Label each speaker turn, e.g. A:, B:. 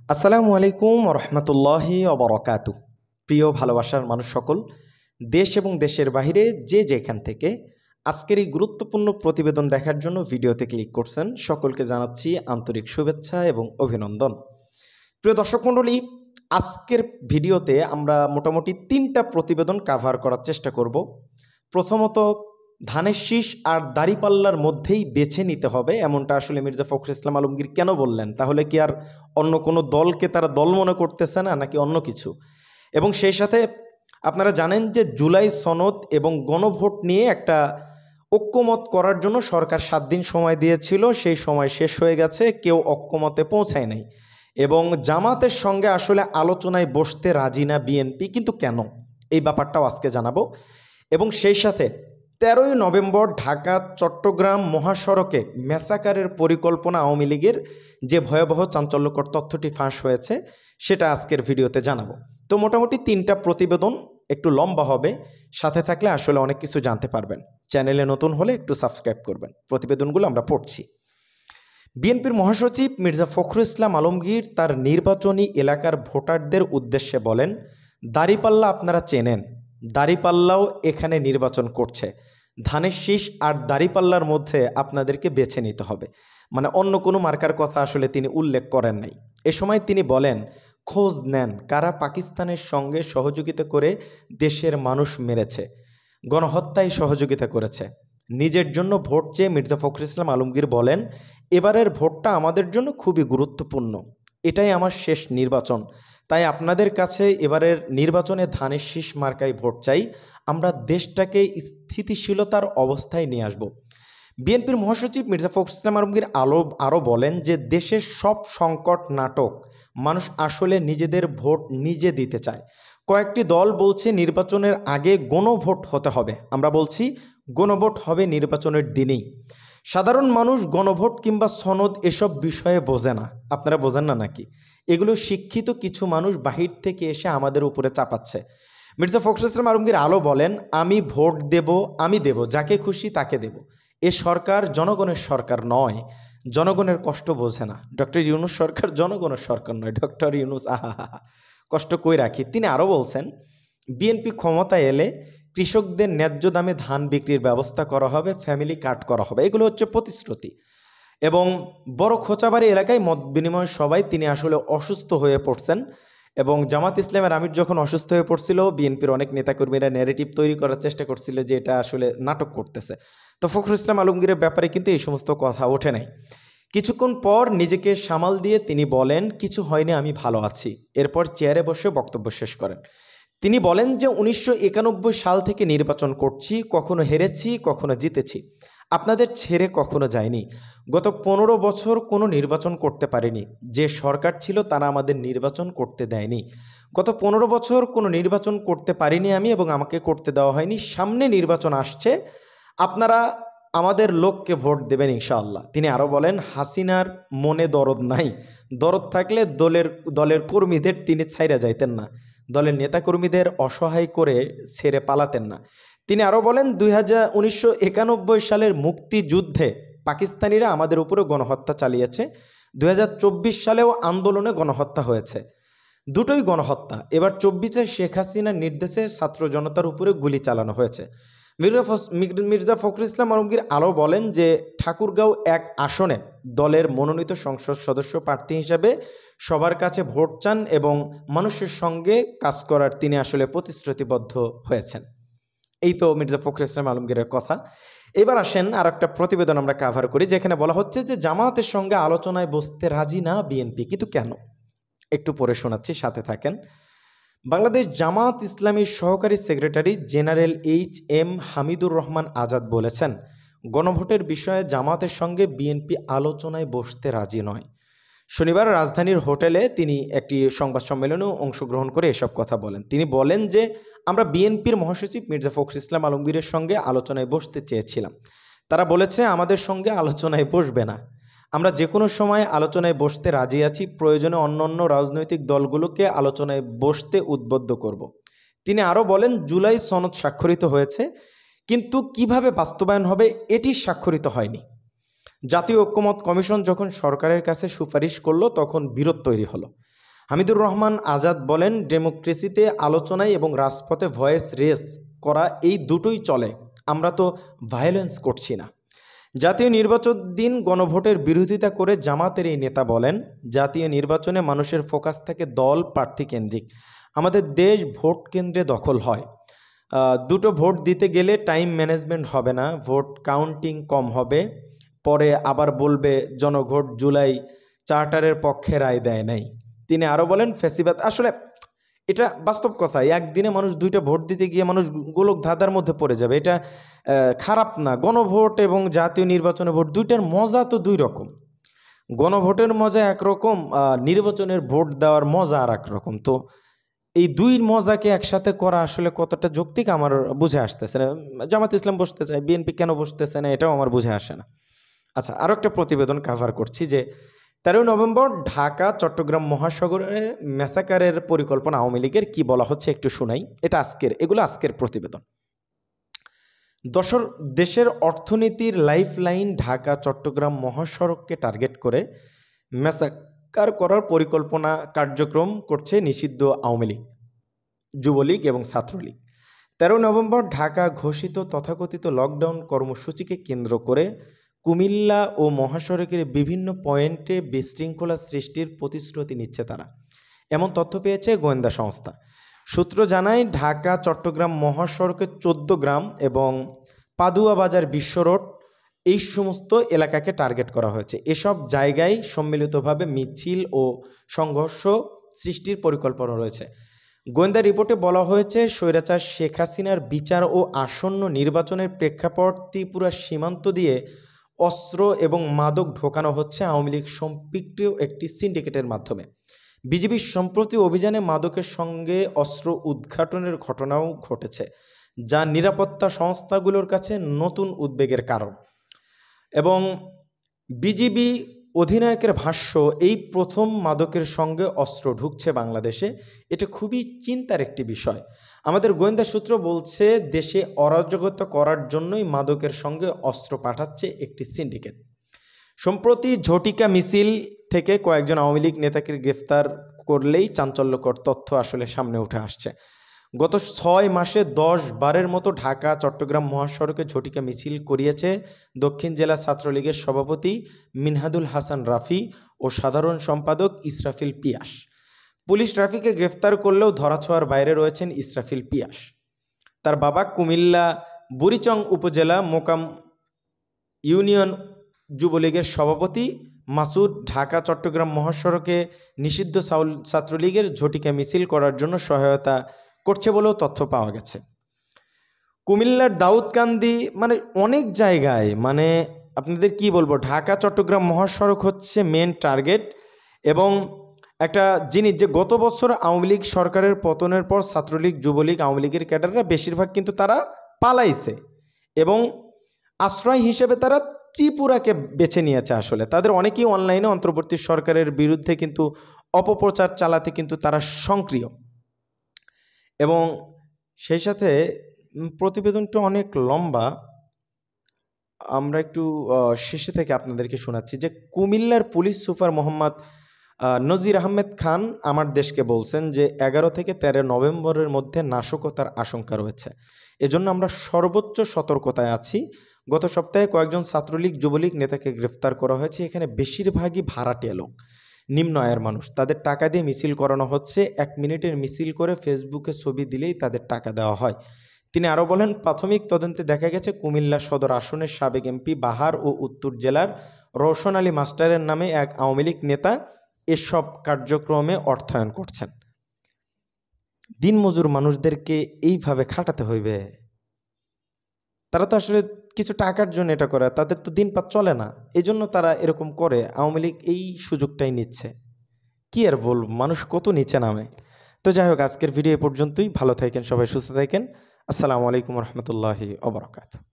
A: আসসালামু আলাইকুম রহমতুল্লাহি অবরকাতু। প্রিয় ভালোবাসার মানুষ সকল, দেশ এবং দেশের বাইরে যে যেখান থেকে আজকের এই গুরুত্বপূর্ণ প্রতিবেদন দেখার জন্য ভিডিওতে ক্লিক করছেন, সকলকে জানাচ্ছি আন্তরিক শুভেচ্ছা এবং অভিনন্দন। প্রিয় দর্শক মণ্ডলী, আজকের ভিডিওতে আমরা মোটামুটি 3টা প্রতিবেদন কাভার করার চেষ্টা করব। প্রথমত, ধানের শীষ আর দাড়িপাল্লার মধ্যেই বেছে নিতে হবে, এমনটা আসলে মির্জা ফখরুল ইসলাম আলমগীর কেন বললেন? তাহলে কি আর অন্য কোনো দলকে তারা দল মনে করতেছে না, নাকি অন্য কিছু? এবং সেই সাথে আপনারা জানেন যে জুলাই সনদ এবং গণভোট নিয়ে একটা ঐক্যমত করার জন্য সরকার 7 দিন সময় দিয়েছিল, সেই সময় শেষ হয়ে গেছে, কেউ ঐক্যমতে পৌঁছায় নাই। এবং জামাতের সঙ্গে আসলে আলোচনায় বসতে রাজি না বিএনপি, কিন্তু কেন? এই ব্যাপারটাও আজকে জানাবো। এবং সেই সাথে 13ই নভেম্বর ঢাকা চট্টগ্রাম মহাসড়কে ম্যাসাকারের পরিকল্পনা আওয়ামী লীগের, যে ভয়াবহ চাঞ্চল্যকর তথ্যটি ফাঁস হয়েছে, সেটা আজকের ভিডিওতে জানাবো। তো মোটামুটি 3টা প্রতিবেদন, একটু লম্বা হবে, সাথে থাকলে আসলে অনেক কিছু জানতে পারবেন। চ্যানেলে নতুন হলে একটু সাবস্ক্রাইব করবেন। প্রতিবেদনগুলো আমরা পড়ছি। বিএনপির মহাসচিব মির্জা ফখরুল ইসলাম আলমগীর তার নির্বাচনী এলাকার ভোটারদের উদ্দেশ্যে বলেন, দাড়িপাল্লা আপনারা চেনেন, দাড়িপাল্লাও এখানে নির্বাচন করছে। ধানের শীষ আর দাড়িপাল্লার মধ্যে আপনাদেরকে বেছে নিতে হবে। মানে অন্য কোনো মার্কার কথা আসলে তিনি উল্লেখ করেন নাই। এ সময় তিনি বলেন, খোঁজ নেন কারা পাকিস্তানের সঙ্গে সহযোগিতা করে দেশের মানুষ মেরেছে, গণহত্যায় সহযোগিতা করেছে। নিজের জন্য ভোট চেয়ে মির্জা ফখরুল ইসলাম আলমগীর বলেন, এবারের ভোটটা আমাদের জন্য খুবই গুরুত্বপূর্ণ, এটাই আমার শেষ নির্বাচন, তাই আপনাদের কাছে এবারের নির্বাচনে ধানের শীষ মার্কায় ভোট চাই। আমরা দেশটাকে স্থিতিশীলতার অবস্থায় নিয়ে আসব। বিএনপির মহাসচিব মির্জা ফখরুল ইসলাম আলমগীর আরও বলেন যে দেশের সব সংকট নাটক, মানুষ আসলে নিজেদের ভোট নিজে দিতে চায়। কয়েকটি দল বলছে নির্বাচনের আগে গণভোট হতে হবে, আমরা বলছি গণভোট হবে নির্বাচনের দিনেই। সাধারণ মানুষ গণভোট কিংবা সনদ এসব বিষয়ে বোঝে না। আপনারা বোঝেন না নাকি? এগুলো শিক্ষিত কিছু মানুষ বাহির থেকে এসে আমাদের উপরে চাপাচ্ছে। মির্জা ফখরুল ইসলাম আলমগীর বলেন, আমি ভোট দেব, আমি দেব, যাকে খুশি তাকে দেব। এ সরকার জনগণের সরকার নয়, জনগণের কষ্ট বোঝে না। ডক্টর ইউনূস সরকার জনগণের সরকার নয়। ডক্টর ইউনূস আহা কষ্ট কই রাখি। তিনি আরও বলছেন, বিএনপি ক্ষমতায় এলে কৃষকদের ন্যায্য দামে ধান বিক্রির ব্যবস্থা করা হবে, ফ্যামিলি কার্ড করা হবে। এগুলো হচ্ছে প্রতিশ্রুতি। এবং বড় খোঁচাবাড়ি এলাকায় মত বিনিময় সবাই তিনি আসলে অসুস্থ হয়ে পড়ছেন। এবং জামাত ইসলামের আমির যখন অসুস্থ হয়ে পড়ছিল, বিএনপির অনেক নেতাকর্মীরা ন্যারেটিভ তৈরি করার চেষ্টা করছিল যে এটা আসলে নাটক করতেছে। তো ফখরুল ইসলাম আলমগীরের ব্যাপারে কিন্তু এই সমস্ত কথা ওঠে নাই। কিছুক্ষণ পর নিজেকে সামাল দিয়ে তিনি বলেন, কিছু হয়নি, আমি ভালো আছি। এরপর চেয়ারে বসে বক্তব্য শেষ করেন। তিনি বলেন যে 1991 সাল থেকে নির্বাচন করছি, কখনো হেরেছি, কখনো জিতেছি, আপনাদের ছেড়ে কখনো যায়নি। গত 15 বছর কোনো নির্বাচন করতে পারিনি, যে সরকার ছিল তারা আমাদের নির্বাচন করতে দেয়নি। গত 15 বছর কোনো নির্বাচন করতে পারিনি আমি, এবং আমাকে করতে দেওয়া হয়নি। সামনে নির্বাচন আসছে, আপনারা আমাদের লোককে ভোট দেবেন ইনশাআল্লাহ। তিনি আরও বলেন, হাসিনার মনে দরদ নাই, দরদ থাকলে দলের কর্মীদের তিনি ছাইরা যাইতেন না, দলের নেতাকর্মীদের অসহায় করে ছেড়ে পালাতেন না। তিনি আরও বলেন, 1991 সালের মুক্তিযুদ্ধে পাকিস্তানিরা আমাদের উপরে গণহত্যা চালিয়েছে, 2024 সালেও আন্দোলনে গণহত্যা হয়েছে, দুটোই গণহত্যা। এবার 24-এ শেখ হাসিনার নির্দেশে ছাত্র জনতার উপরে গুলি চালানো হয়েছে। মির্জা ফখরুল ইসলাম আলমগীর আরও বলেন যে ঠাকুরগাঁও 1 আসনে দলের মনোনীত সংসদ সদস্য প্রার্থী হিসাবে সবার কাছে ভোট চান এবং মানুষের সঙ্গে কাজ করার তিনি আসলে প্রতিশ্রুতিবদ্ধ হয়েছেন। এই তো মির্জা ফখরুল ইসলাম আলমগীরের কথা। এবার আসেন আর একটা প্রতিবেদন আমরা কাভার করি, যেখানে বলা হচ্ছে যে জামায়াতের সঙ্গে আলোচনায় বসতে রাজি না বিএনপি, কিন্তু কেন? একটু পরে শোনাচ্ছি, সাথে থাকেন। বাংলাদেশ জামায়াত ইসলামীর সহকারী secretary general HM Hamidur Rahman Azad বলেছেন, গণভোটের বিষয়ে জামায়াতের সঙ্গে বিএনপি আলোচনায় বসতে রাজি নয়। শনিবার রাজধানীর হোটেলে তিনি একটি সংবাদ সম্মেলনেও অংশগ্রহণ করে এসব কথা বলেন। তিনি বলেন যে আমরা বিএনপির মহাসচিব মির্জা ফখরুল ইসলাম আলমগীরের সঙ্গে আলোচনায় বসতে চেয়েছিলাম, তারা বলেছে আমাদের সঙ্গে আলোচনায় বসবে না। আমরা যে কোনো সময় আলোচনায় বসতে রাজি আছি, প্রয়োজনে অন্য রাজনৈতিক দলগুলোকে আলোচনায় বসতে উদ্বুদ্ধ করব। তিনি আরও বলেন, জুলাই সনদ স্বাক্ষরিত হয়েছে, কিন্তু কিভাবে বাস্তবায়ন হবে এটি স্বাক্ষরিত হয়নি। জাতীয় ঐক্যমত কমিশন যখন সরকারের কাছে সুপারিশ করলো, তখন বিরোধ তৈরি হলো। হামিদুর রহমান আজাদ বলেন, ডেমোক্রেসিতে আলোচনায় এবং রাজপথে ভয়েস রেস করা এই দুটোই চলে, আমরা তো ভায়োলেন্স করছি না। জাতীয় নির্বাচন দিন গণভোটের বিরোধিতা করে জামাতের এই নেতা বলেন, জাতীয় নির্বাচনে মানুষের ফোকাস থাকে দল প্রার্থী কেন্দ্রিক, আমাদের দেশ ভোট কেন্দ্রে দখল হয়। দুটো ভোট দিতে গেলে টাইম ম্যানেজমেন্ট হবে না, ভোট কাউন্টিং কম হবে, পরে আবার বলবে জনভোট জুলাই চার্টারের পক্ষে রায় দেয় নাই। তিনি আরও বলেন, ফ্যাসিবাদ আসলে এটা বাস্তব কথা, একদিনে মানুষ দুইটা ভোট দিতে গিয়ে মানুষ গোলক ধাঁধার মধ্যে পড়ে যাবে, এটা খারাপ না। গণভোট এবং জাতীয় নির্বাচনের ভোট দুইটার মজা তো দুই রকম, গণভোটের মজা একরকম, নির্বাচনের ভোট দেওয়ার মজা আর এক রকম। তো এই দুই মজাকে একসাথে করা আসলে কতটা যৌক্তিক আমার বুঝে আসতেছে না। জামাত ইসলাম বসতে চায়, বিএনপি কেন বসতেছে না এটাও আমার বুঝে আসে না। আচ্ছা, আরও একটা প্রতিবেদন কাভার করছি যে 13 নভেম্বর ঢাকা চট্টগ্রাম মহাসাগরে ম্যাসাকারের পরিকল্পনা আওয়ামী লীগের, কি বলা হচ্ছে একটু শোনাই। এটা এগুলো আজকের প্রতিবেদন। দেশের অর্থনীতির লাইফলাইন ঢাকা চট্টগ্রাম মহাসড়ককে টার্গেট করে ম্যাসাকার করার পরিকল্পনা কার্যক্রম করছে নিষিদ্ধ আওয়ামী লীগ, যুবলীগ এবং ছাত্রলীগ। 13 নভেম্বর ঢাকা ঘোষিত তথাকথিত লকডাউন কর্মসূচিকে কেন্দ্র করে কুমিল্লা ও মহাসড়কের বিভিন্ন পয়েন্টে বিশৃঙ্খলা সৃষ্টির প্রতিশ্রুতি নিচ্ছে তারা, এমন তথ্য পেয়েছে গোয়েন্দা সংস্থা। সূত্র জানায়, ঢাকা চট্টগ্রাম মহাসড়কের 14 গ্রাম এবং পাদুয়া বাজার বিশ্ব রোড এই সমস্ত এলাকাকে টার্গেট করা হয়েছে। এসব জায়গায় সম্মিলিতভাবে মিছিল ও সংঘর্ষ সৃষ্টির পরিকল্পনা রয়েছে। গোয়েন্দা রিপোর্টে বলা হয়েছে, স্বৈরাচার শেখ হাসিনার বিচার ও আসন্ন নির্বাচনের প্রেক্ষাপট ত্রিপুরা সীমান্ত দিয়ে অস্ত্র এবং মাদক ঢোকানো হচ্ছে আওয়ামী লীগ সম্পৃক্ত একটি সিন্ডিকেটের মাধ্যমে। বিজিবির সম্প্রতি অভিযানে মাদকের সঙ্গে অস্ত্র উদ্ঘাটনের ঘটনাও ঘটেছে, যা নিরাপত্তা সংস্থাগুলোর কাছে নতুন উদ্বেগের কারণ। এবং বিজিবি অধিনায়কের ভাষ্য, এই প্রথম মাদকের সঙ্গে অস্ত্র ঢুকছে বাংলাদেশে, এটা খুবই চিন্তার একটি বিষয়। আমাদের গোয়েন্দা সূত্র বলছে, দেশে অরাজকতা করার জন্যই মাদকের সঙ্গে অস্ত্র পাঠাচ্ছে একটি সিন্ডিকেট। সম্প্রতি ঝটিকা মিছিল থেকে কয়েকজন আওয়ামী লীগ নেতাকে গ্রেফতার করলেই চাঞ্চল্যকর তথ্য আসলে সামনে উঠে আসছে। গত 6 মাসে 10 বারের মতো ঢাকা চট্টগ্রাম মহাসড়কে ঝটিকা মিছিল করিয়েছে দক্ষিণ জেলা ছাত্রলীগের সভাপতি মিনহাদুল হাসান রাফি ও সাধারণ সম্পাদক ইসরাফিল পিয়াস। পুলিশ রাফিকে গ্রেফতার করলেও ধরাছোঁয়ার বাইরে রয়েছেন ইসরাফিল পিয়াস। তার বাবা কুমিল্লা বুড়িচং উপজেলা মোকাম ইউনিয়ন যুবলীগের সভাপতি মাসুদ ঢাকা চট্টগ্রাম মহাসড়কে নিষিদ্ধ ছাত্রলীগের ঝটিকা মিছিল করার জন্য সহায়তা করছে বলেও তথ্য পাওয়া গেছে। কুমিল্লার দাউদকান্দি, মানে অনেক জায়গায়, মানে আপনাদের কি বলবো, ঢাকা চট্টগ্রাম মহাসড়ক হচ্ছে মেন টার্গেট। এবং একটা জিনিস যে গত বছর আওয়ামী লীগ সরকারের পতনের পর ছাত্রলীগ যুবলীগ আওয়ামী লীগের ক্যাডাররা বেশিরভাগ কিন্তু তারা পালাইছে এবং আশ্রয় হিসেবে তারা ত্রিপুরাকে বেছে নিয়েছে। আসলে তাদের অনেকেই অনলাইনে অন্তর্বর্তী সরকারের বিরুদ্ধে কিন্তু অপপ্রচার চালাতে কিন্তু তারা সক্রিয়। এবং সেই সাথে প্রতিবেদনটা অনেক লম্বা, আমরা একটু শেষে থেকে আপনাদেরকে শোনাচ্ছি যে কুমিল্লার পুলিশ সুপার মোহাম্মদ নজির আহমেদ খান আমার দেশকে বলছেন যে 11 থেকে 13 নভেম্বরের মধ্যে নাশকতার আশঙ্কা রয়েছে, এজন্য আমরা সর্বোচ্চ সতর্কতায় আছি। গত সপ্তাহে কয়েকজন ছাত্রলীগ যুবলীগ নেতাকে গ্রেফতার করা হয়েছে, এখানে বেশিরভাগই ভাড়াটিয়া লোক, নিম্ন আয়ের মানুষ। তাদের টাকা দিয়ে মিছিল করানো হচ্ছে, 1 মিনিটের মিছিল করে ফেসবুকে ছবি দিলেই তাদের টাকা দেওয়া হয়। তিনি আরও বলেন, প্রাথমিক তদন্তে দেখা গেছে কুমিল্লা সদর আসনের সাবেক এমপি বাহার ও উত্তর জেলার রওশন আলী মাস্টারের নামে এক আওয়ামী লীগ নেতা এসব কার্যক্রমে অর্থায়ন করছেন। দিনমজুর মানুষদেরকে এইভাবে খাটাতে হইবে? তারা তো আসলে কিছু টাকার জন্য এটা করে, তাদের তো দিনপাত চলে না, এই জন্য তারা এরকম করে। আওয়ামী লীগ এই সুযোগটাই নিচ্ছে। কি আর বলব, মানুষ কত নিচে নামে। তো যাই হোক, আজকের ভিডিও এ পর্যন্তই। ভালো থাকেন সবাই, সুস্থ থাকেন। আসসালামু আলাইকুম রহমতুল্লাহি ওয়া বারাকাতুহু।